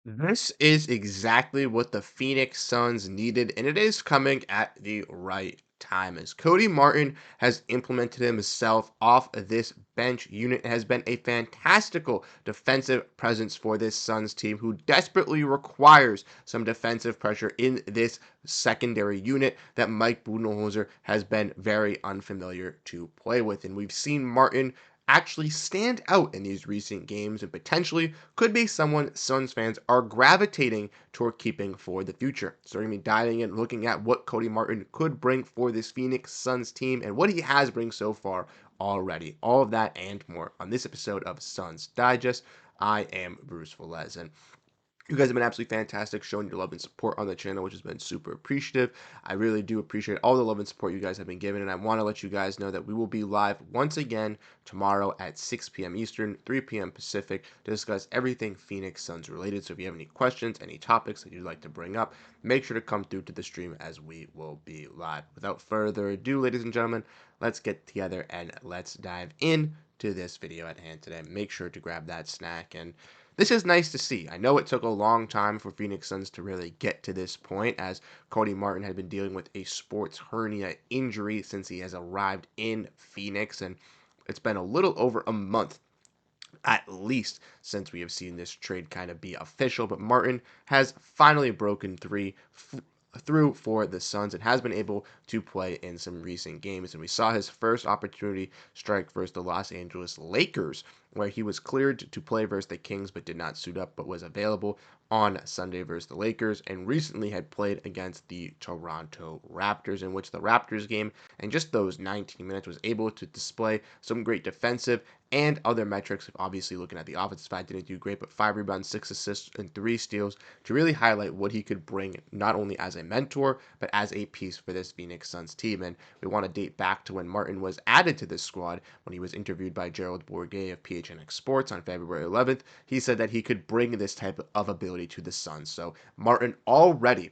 This is exactly what the Phoenix Suns needed, and it is coming at the right time as Cody Martin has implemented himself off of this bench unit and has been a fantastical defensive presence for this Suns team who desperately requires some defensive pressure in this secondary unit that Mike Budenholzer has been very unfamiliar to play with. And we've seen Martin actually stand out in these recent games and potentially could be someone Suns fans are gravitating toward keeping for the future. So we're going to be diving in, looking at what Cody Martin could bring for this Phoenix Suns team and what he has bring so far already. All of that and more on this episode of Suns Digest. I am Bruce Velez, and you guys have been absolutely fantastic showing your love and support on the channel, which has been super appreciative. I really do appreciate all the love and support you guys have been giving, and I want to let you guys know that we will be live once again tomorrow at 6 p.m. Eastern, 3 p.m. Pacific to discuss everything Phoenix Suns related. So if you have any questions, any topics that you'd like to bring up, make sure to come through to the stream as we will be live. Without further ado, ladies and gentlemen, let's get together and let's dive in to this video at hand today. Make sure to grab that snack, and this is nice to see. I know it took a long time for Phoenix Suns to really get to this point, as Cody Martin had been dealing with a sports hernia injury since he has arrived in Phoenix, and it's been a little over a month at least since we have seen this trade kind of be official. But Martin has finally broken through for the Suns and has been able to play in some recent games. And we saw his first opportunity strike versus the Los Angeles Lakers, where he was cleared to play versus the Kings but did not suit up, but was available on Sunday versus the Lakers, and recently had played against the Toronto Raptors, in which the Raptors game in just those 19 minutes was able to display some great defensive and other metrics. Obviously, looking at the offensive side, didn't do great, but 5 rebounds, 6 assists, and 3 steals to really highlight what he could bring not only as a mentor, but as a piece for this Phoenix Suns team. And we want to date back to when Martin was added to this squad. When he was interviewed by Gerald Bourguet of PHNX Sports on February 11th, he said that he could bring this type of ability to the Suns. So Martin already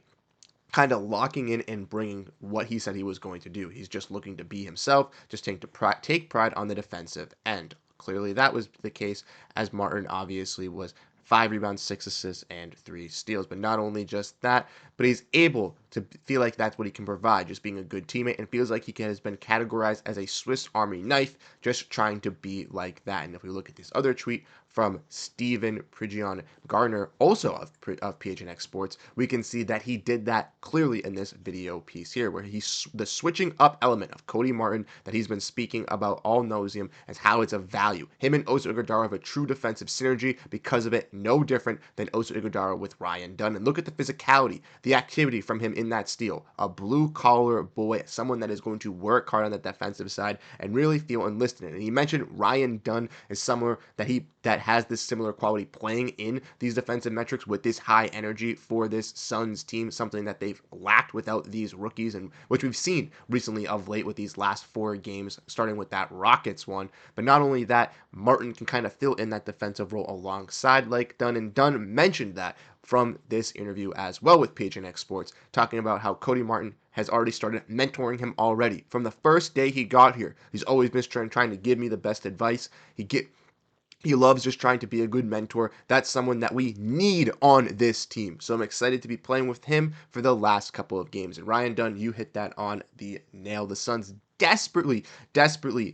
kind of locking in and bringing what he said he was going to do. He's just looking to be himself, just take pride on the defensive end. Clearly, that was the case, as Martin obviously was 5 rebounds, 6 assists, and 3 steals. But not only just that, but he's able to feel like that's what he can provide, just being a good teammate, and feels like has been categorized as a Swiss Army knife, just trying to be like that. And if we look at this other tweet from Steven Prigion Garner, also of PHNX Sports, we can see that he did that clearly in this video piece here, where the switching up element of Cody Martin that he's been speaking about all nauseum as how it's a value. Him and Oso Ighodaro have a true defensive synergy because of it, no different than Oso Ighodaro with Ryan Dunn. And look at the physicality, the activity from him in that steal. A blue-collar boy, someone that is going to work hard on the defensive side and really feel enlisted in it. And he mentioned Ryan Dunn is someone that has this similar quality playing in these defensive metrics with this high energy for this Suns team, something that they've lacked without these rookies, and which we've seen recently of late with these last 4 games, starting with that Rockets one. But not only that, Martin can kind of fill in that defensive role alongside like Dunn, and Dunn mentioned that from this interview as well with PHNX Sports, talking about how Cody Martin has already started mentoring him already. From the first day he got here, he's always been trying to give me the best advice. He loves just trying to be a good mentor. That's someone that we need on this team. So I'm excited to be playing with him for the last couple of games. And Ryan Dunn, you hit that on the nail. The Suns desperately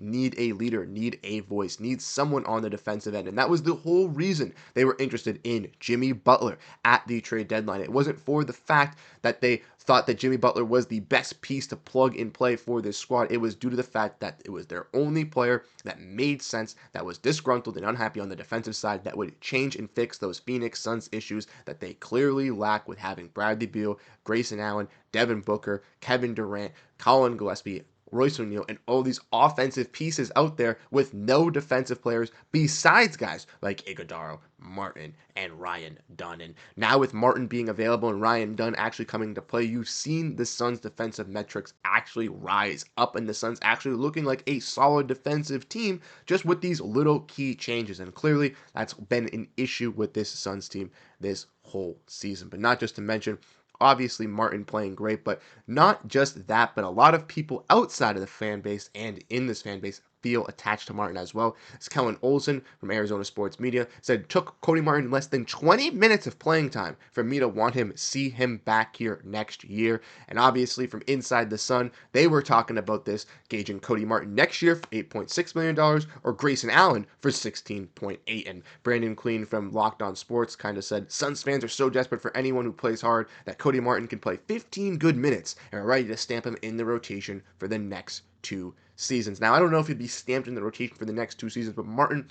need a leader, need a voice, need someone on the defensive end. And that was the whole reason they were interested in Jimmy Butler at the trade deadline. It wasn't for the fact that they thought that Jimmy Butler was the best piece to plug and play for this squad. It was due to the fact that it was their only player that made sense, that was disgruntled and unhappy on the defensive side, that would change and fix those Phoenix Suns issues that they clearly lack with having Bradley Beal, Grayson Allen, Devin Booker, Kevin Durant, Colin Gillespie, Royce O'Neal, and all these offensive pieces out there with no defensive players besides guys like Iguodala, Martin, and Ryan Dunn. And now with Martin being available and Ryan Dunn actually coming to play, you've seen the Suns' defensive metrics actually rise up, and the Suns actually looking like a solid defensive team just with these little key changes. And clearly that's been an issue with this Suns team this whole season. But not just to mention, obviously Martin playing great, but not just that, but a lot of people outside of the fan base and in this fan base feel attached to Martin as well. As Kellen Olson from Arizona Sports Media said, it took Cody Martin less than 20 minutes of playing time for me to want him, see him back here next year. And obviously, from inside the Sun, they were talking about this, gauging Cody Martin next year for $8.6 million or Grayson Allen for 16.8. And Brandon Clean from Locked On Sports kind of said, Suns fans are so desperate for anyone who plays hard that Cody Martin can play 15 good minutes and are ready to stamp him in the rotation for the next 2 seasons. Now, I don't know if he'd be stamped in the rotation for the next 2 seasons, but Martin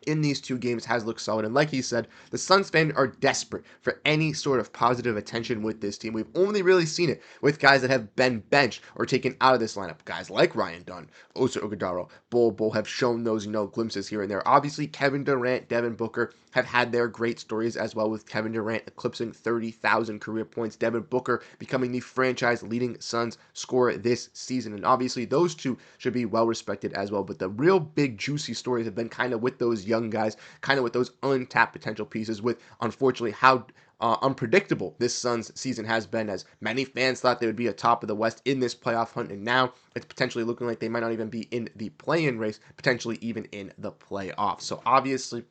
in these 2 games has looked solid. And like he said, the Suns fans are desperate for any sort of positive attention with this team. We've only really seen it with guys that have been benched or taken out of this lineup. Guys like Ryan Dunn, Osa Ogudaro, Bol have shown those, glimpses here and there. Obviously, Kevin Durant, Devin Booker have had their great stories as well, with Kevin Durant eclipsing 30,000 career points, Devin Booker becoming the franchise leading Suns scorer this season. And obviously, those two should be well respected as well. But the real big juicy stories have been kind of with those young guys, kind of with those untapped potential pieces, with unfortunately how unpredictable this Suns season has been, as many fans thought they would be atop of the West in this playoff hunt, and now it's potentially looking like they might not even be in the play-in race, potentially even in the playoffs. So obviously,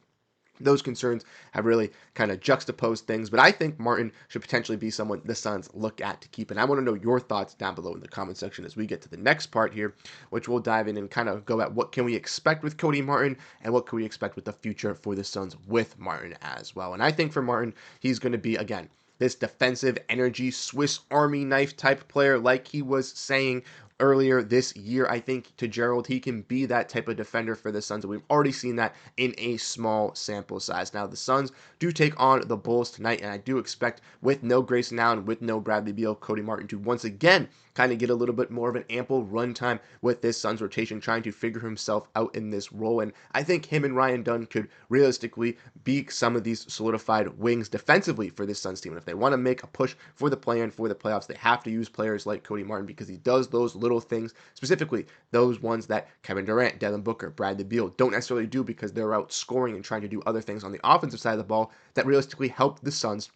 those concerns have really kind of juxtaposed things, but I think Martin should potentially be someone the Suns look at to keep. And I want to know your thoughts down below in the comment section as we get to the next part here, which we'll dive in and kind of go at what can we expect with Cody Martin and what can we expect with the future for the Suns with Martin as well. And I think for Martin, he's going to be, again, this defensive energy, Swiss Army knife type player, like he was saying earlier this year. I think to Gerald, he can be that type of defender for the Suns, and we've already seen that in a small sample size. Now, the Suns do take on the Bulls tonight, and I do expect, with no Grayson Allen, with no Bradley Beal, Cody Martin to once again kind of get a little bit more of an ample run time with this Suns rotation, trying to figure himself out in this role. And I think him and Ryan Dunn could realistically be some of these solidified wings defensively for this Suns team. And if they want to make a push for the play-in, for the playoffs, they have to use players like Cody Martin, because he does those little things, specifically those ones that Kevin Durant, Devin Booker, Bradley Beal don't necessarily do, because they're out scoring and trying to do other things on the offensive side of the ball that realistically help the Suns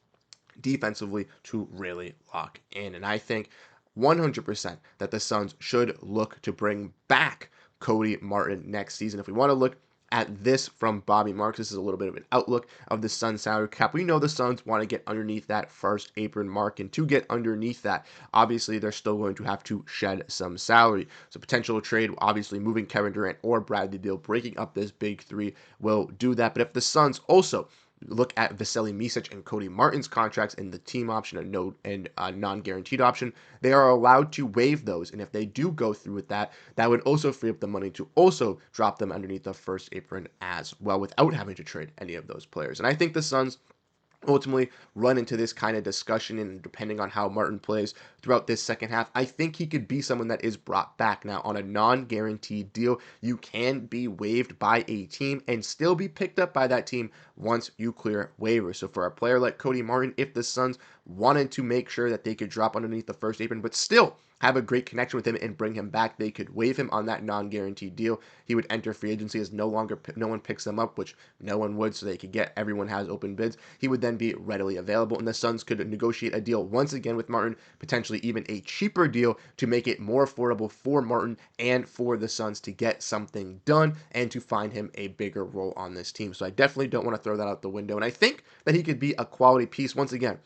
defensively to really lock in. And I think 100% that the Suns should look to bring back Cody Martin next season. If we want to look at this from Bobby Marks, this is a little bit of an outlook of the Suns salary cap. We know the Suns want to get underneath that first apron mark, and to get underneath that, obviously they're still going to have to shed some salary. So potential trade, obviously moving Kevin Durant or Bradley Beal, breaking up this big three will do that. But if the Suns also look at Vasily Micic and Cody Martin's contracts and the team option and non-guaranteed option, they are allowed to waive those. And if they do go through with that, that would also free up the money to also drop them underneath the first apron as well, without having to trade any of those players. And I think the Suns ultimately run into this kind of discussion, and depending on how Martin plays throughout this second half, I think he could be someone that is brought back. Now, on a non-guaranteed deal, you can be waived by a team and still be picked up by that team once you clear waivers. So for a player like Cody Martin, if the Suns wanted to make sure that they could drop underneath the first apron but still have a great connection with him and bring him back, they could waive him on that non-guaranteed deal. He would enter free agency, as no one picks him up, which no one would, so they could get, everyone has open bids. He would then be readily available, and the Suns could negotiate a deal once again with Martin, potentially even a cheaper deal, to make it more affordable for Martin and for the Suns to get something done and to find him a bigger role on this team. So I definitely don't want to throw that out the window, and I think that he could be a quality piece. Once again,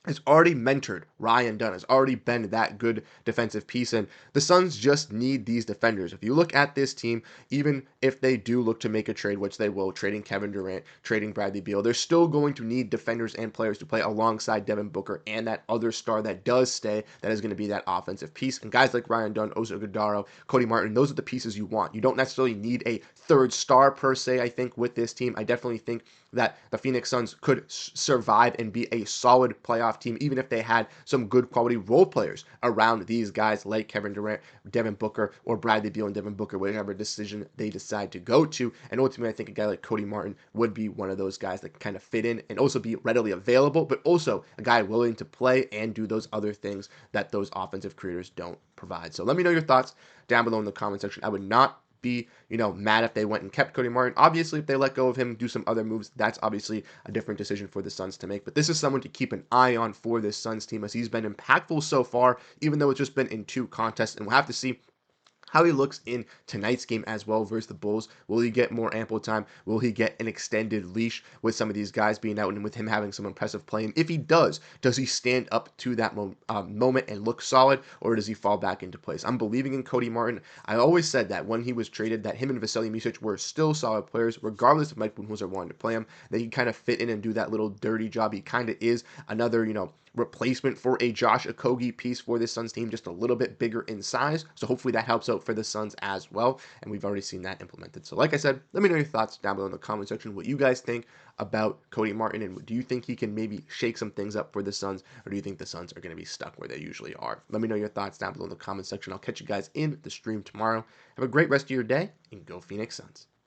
has already mentored Ryan Dunn, has already been that good defensive piece, and the Suns just need these defenders. If you look at this team, even if they do look to make a trade, which they will, trading Kevin Durant, trading Bradley Beal, they're still going to need defenders and players to play alongside Devin Booker and that other star that does stay, that is going to be that offensive piece. And guys like Ryan Dunn, Osa Ogudaro, Cody Martin, those are the pieces you want. You don't necessarily need a third star per se, I think, with this team. I definitely think that the Phoenix Suns could survive and be a solid playoff team, even if they had some good quality role players around these guys like Kevin Durant, Devin Booker, or Bradley Beal and Devin Booker, whatever decision they decide to go to. And ultimately, I think a guy like Cody Martin would be one of those guys that can kind of fit in and also be readily available, but also a guy willing to play and do those other things that those offensive creators don't provide. So let me know your thoughts down below in the comment section. I would not be, mad if they went and kept Cody Martin. Obviously, if they let go of him, do some other moves, that's obviously a different decision for the Suns to make. But this is someone to keep an eye on for this Suns team, as he's been impactful so far, even though it's just been in 2 contests. And we'll have to see how he looks in tonight's game as well versus the Bulls. Will he get more ample time? Will he get an extended leash with some of these guys being out and with him having some impressive play? And if he does he stand up to that moment and look solid, or does he fall back into place? I'm believing in Cody Martin. I always said that when he was traded, that him and Vasily Micic were still solid players, regardless of Mike Budenholzer wanting to play him. That he kind of fit in and do that little dirty job. He kind of is another, replacement for a Josh Okogie piece for this Suns team, just a little bit bigger in size. So hopefully that helps out for the Suns as well. And we've already seen that implemented. So like I said, let me know your thoughts down below in the comment section, what you guys think about Cody Martin, and do you think he can maybe shake some things up for the Suns, or do you think the Suns are going to be stuck where they usually are? Let me know your thoughts down below in the comment section. I'll catch you guys in the stream tomorrow. Have a great rest of your day, and go Phoenix Suns.